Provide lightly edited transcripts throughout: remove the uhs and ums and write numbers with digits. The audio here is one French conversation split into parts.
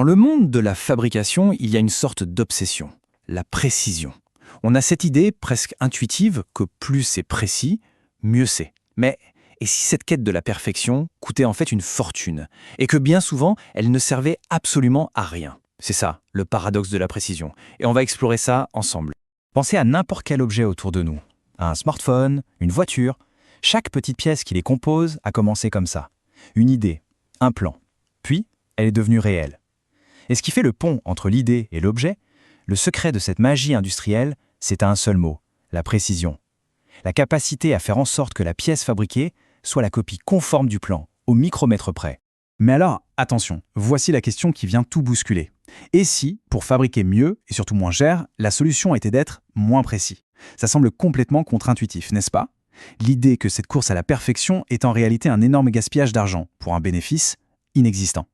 le monde de la fabrication, il y a une sorte d'obsession, la précision. On a cette idée presque intuitive que plus c'est précis, mieux c'est. Mais et si cette quête de la perfection coûtait en fait une fortune, et que bien souvent, elle ne servait absolument à rien? C'est ça, le paradoxe de la précision. Et on va explorer ça ensemble. Pensez à n'importe quel objet autour de nous. Un smartphone, une voiture. Chaque petite pièce qui les compose a commencé comme ça. Une idée, un plan. Puis, elle est devenue réelle. Et ce qui fait le pont entre l'idée et l'objet, le secret de cette magie industrielle, c'est un seul mot, la précision. La capacité à faire en sorte que la pièce fabriquée soit la copie conforme du plan, au micromètre près. Mais alors, attention, voici la question qui vient tout bousculer. Et si, pour fabriquer mieux et surtout moins cher, la solution était d'être moins précis? Ça semble complètement contre-intuitif, n'est-ce pas? L'idée que cette course à la perfection est en réalité un énorme gaspillage d'argent pour un bénéfice inexistant.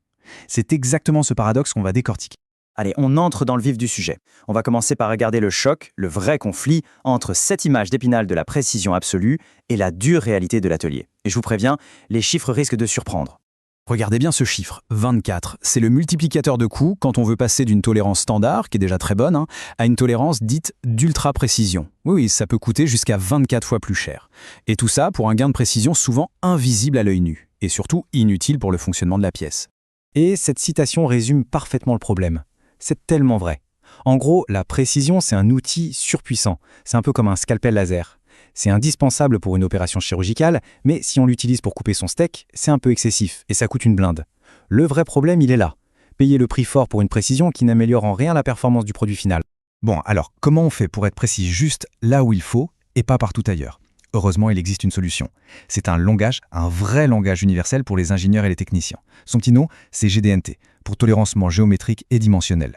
C'est exactement ce paradoxe qu'on va décortiquer. Allez, on entre dans le vif du sujet. On va commencer par regarder le choc, le vrai conflit entre cette image d'Épinal de la précision absolue et la dure réalité de l'atelier. Et je vous préviens, les chiffres risquent de surprendre. Regardez bien ce chiffre, 24. C'est le multiplicateur de coûts quand on veut passer d'une tolérance standard, qui est déjà très bonne, à une tolérance dite d'ultra-précision. Oui, ça peut coûter jusqu'à 24 fois plus cher. Et tout ça pour un gain de précision souvent invisible à l'œil nu, et surtout inutile pour le fonctionnement de la pièce. Et cette citation résume parfaitement le problème. C'est tellement vrai. En gros, la précision, c'est un outil surpuissant. C'est un peu comme un scalpel laser. C'est indispensable pour une opération chirurgicale, mais si on l'utilise pour couper son steak, c'est un peu excessif et ça coûte une blinde. Le vrai problème, il est là. Payer le prix fort pour une précision qui n'améliore en rien la performance du produit final. Bon, alors, comment on fait pour être précis juste là où il faut et pas partout ailleurs? Heureusement, il existe une solution. C'est un langage, un vrai langage universel pour les ingénieurs et les techniciens. Son petit nom, c'est GDNT, pour tolérancement géométrique et dimensionnel.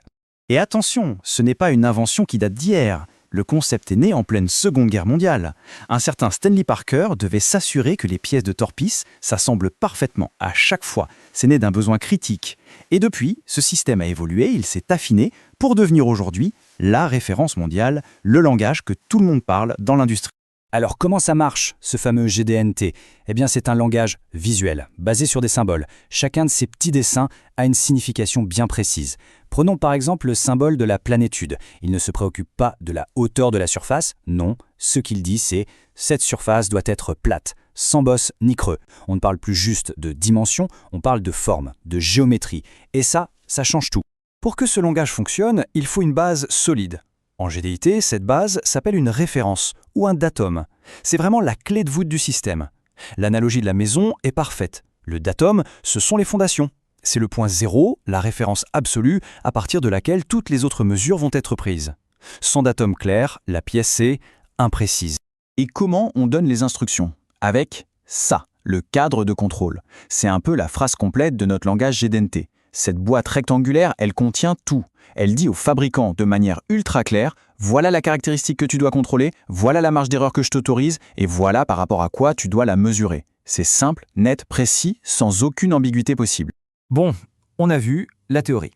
Et attention, ce n'est pas une invention qui date d'hier. Le concept est né en pleine Seconde Guerre mondiale. Un certain Stanley Parker devait s'assurer que les pièces de torpille s'assemblent parfaitement à chaque fois. C'est né d'un besoin critique. Et depuis, ce système a évolué, il s'est affiné pour devenir aujourd'hui la référence mondiale, le langage que tout le monde parle dans l'industrie. Alors comment ça marche, ce fameux GDNT? Eh bien c'est un langage visuel, basé sur des symboles. Chacun de ces petits dessins a une signification bien précise. Prenons par exemple le symbole de la planétude. Il ne se préoccupe pas de la hauteur de la surface, non. Ce qu'il dit c'est « cette surface doit être plate, sans bosse ni creux ». On ne parle plus juste de dimension, on parle de forme, de géométrie. Et ça change tout. Pour que ce langage fonctionne, il faut une base solide. En GDIT, cette base s'appelle une référence ou un datum. C'est vraiment la clé de voûte du système. L'analogie de la maison est parfaite. Le datum, ce sont les fondations. C'est le point zéro, la référence absolue, à partir de laquelle toutes les autres mesures vont être prises. Sans datum clair, la pièce est imprécise. Et comment on donne les instructions? Avec ça, le cadre de contrôle. C'est un peu la phrase complète de notre langage GDNT. Cette boîte rectangulaire, elle contient tout. Elle dit au fabricant de manière ultra claire, voilà la caractéristique que tu dois contrôler, voilà la marge d'erreur que je t'autorise, et voilà par rapport à quoi tu dois la mesurer. C'est simple, net, précis, sans aucune ambiguïté possible. Bon, on a vu la théorie.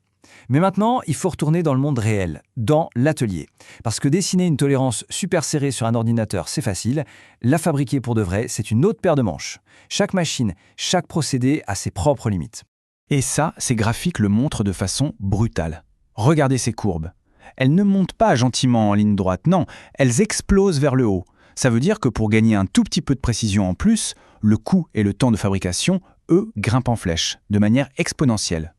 Mais maintenant, il faut retourner dans le monde réel, dans l'atelier. Parce que dessiner une tolérance super serrée sur un ordinateur, c'est facile. La fabriquer pour de vrai, c'est une autre paire de manches. Chaque machine, chaque procédé a ses propres limites. Et ça, ces graphiques le montrent de façon brutale. Regardez ces courbes. Elles ne montent pas gentiment en ligne droite, non, elles explosent vers le haut. Ça veut dire que pour gagner un tout petit peu de précision en plus, le coût et le temps de fabrication, eux, grimpent en flèche, de manière exponentielle.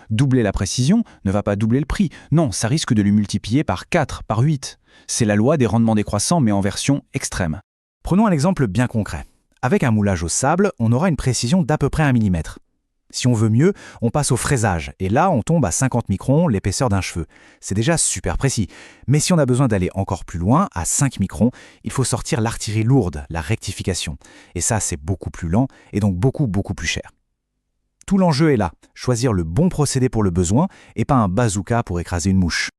Doubler la précision ne va pas doubler le prix, non, ça risque de le multiplier par 4, par 8. C'est la loi des rendements décroissants, mais en version extrême. Prenons un exemple bien concret. Avec un moulage au sable, on aura une précision d'à peu près 1 mm. Si on veut mieux, on passe au fraisage, et là on tombe à 50 microns, l'épaisseur d'un cheveu. C'est déjà super précis. Mais si on a besoin d'aller encore plus loin, à 5 microns, il faut sortir l'artillerie lourde, la rectification. Et ça, c'est beaucoup plus lent, et donc beaucoup plus cher. Tout l'enjeu est là, choisir le bon procédé pour le besoin, et pas un bazooka pour écraser une mouche.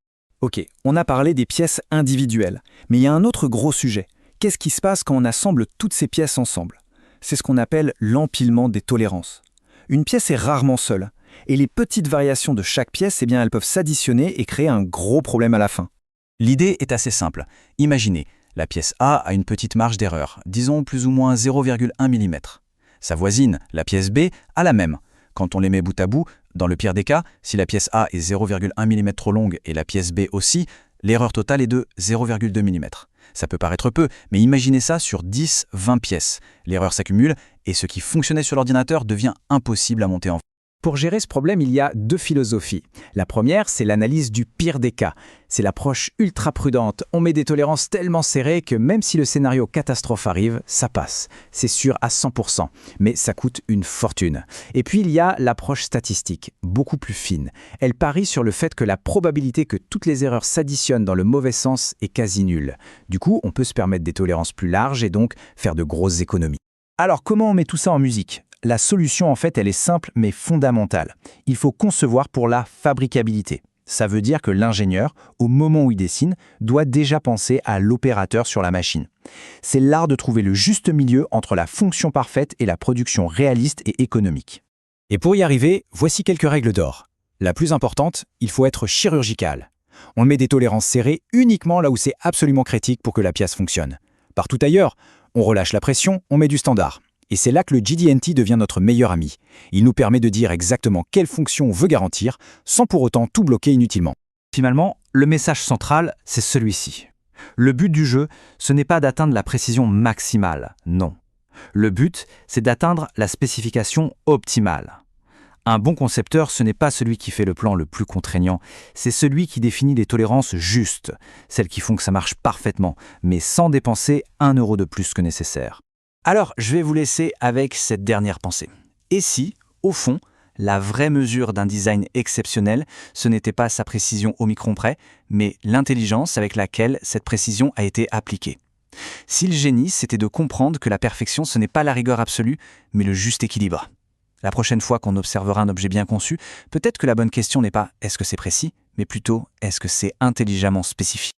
Ok, on a parlé des pièces individuelles, mais il y a un autre gros sujet. Qu'est-ce qui se passe quand on assemble toutes ces pièces ensemble? C'est ce qu'on appelle l'empilement des tolérances. Une pièce est rarement seule, et les petites variations de chaque pièce, elles peuvent s'additionner et créer un gros problème à la fin. L'idée est assez simple. Imaginez, la pièce A a une petite marge d'erreur, disons plus ou moins 0,1 mm. Sa voisine, la pièce B, a la même. Quand on les met bout à bout, Dans le pire des cas, si la pièce A est 0,1 mm trop longue et la pièce B aussi, l'erreur totale est de 0,2 mm. Ça peut paraître peu, mais imaginez ça sur 10-20 pièces. L'erreur s'accumule et ce qui fonctionnait sur l'ordinateur devient impossible à monter en. Pour gérer ce problème, il y a deux philosophies. La première, c'est l'analyse du pire des cas. C'est l'approche ultra prudente. On met des tolérances tellement serrées que même si le scénario catastrophe arrive, ça passe. C'est sûr à 100%, mais ça coûte une fortune. Et puis il y a l'approche statistique, beaucoup plus fine. Elle parie sur le fait que la probabilité que toutes les erreurs s'additionnent dans le mauvais sens est quasi nulle. Du coup, on peut se permettre des tolérances plus larges et donc faire de grosses économies. Alors comment on met tout ça en musique ? La solution, en fait, elle est simple mais fondamentale. Il faut concevoir pour la fabricabilité. Ça veut dire que l'ingénieur, au moment où il dessine, doit déjà penser à l'opérateur sur la machine. C'est l'art de trouver le juste milieu entre la fonction parfaite et la production réaliste et économique. Et pour y arriver, voici quelques règles d'or. La plus importante, il faut être chirurgical. On met des tolérances serrées uniquement là où c'est absolument critique pour que la pièce fonctionne. Partout ailleurs, on relâche la pression, on met du standard. Et c'est là que le JDNT devient notre meilleur ami. Il nous permet de dire exactement quelle fonction on veut garantir, sans pour autant tout bloquer inutilement. Finalement, le message central, c'est celui-ci. Le but du jeu, ce n'est pas d'atteindre la précision maximale, non. Le but, c'est d'atteindre la spécification optimale. Un bon concepteur, ce n'est pas celui qui fait le plan le plus contraignant, c'est celui qui définit les tolérances justes, celles qui font que ça marche parfaitement, mais sans dépenser 1 euro de plus que nécessaire. Alors, je vais vous laisser avec cette dernière pensée. Et si, au fond, la vraie mesure d'un design exceptionnel, ce n'était pas sa précision au micron près, mais l'intelligence avec laquelle cette précision a été appliquée. Si le génie, c'était de comprendre que la perfection, ce n'est pas la rigueur absolue, mais le juste équilibre. La prochaine fois qu'on observera un objet bien conçu, peut-être que la bonne question n'est pas « est-ce que c'est précis ?», mais plutôt « est-ce que c'est intelligemment spécifié ?»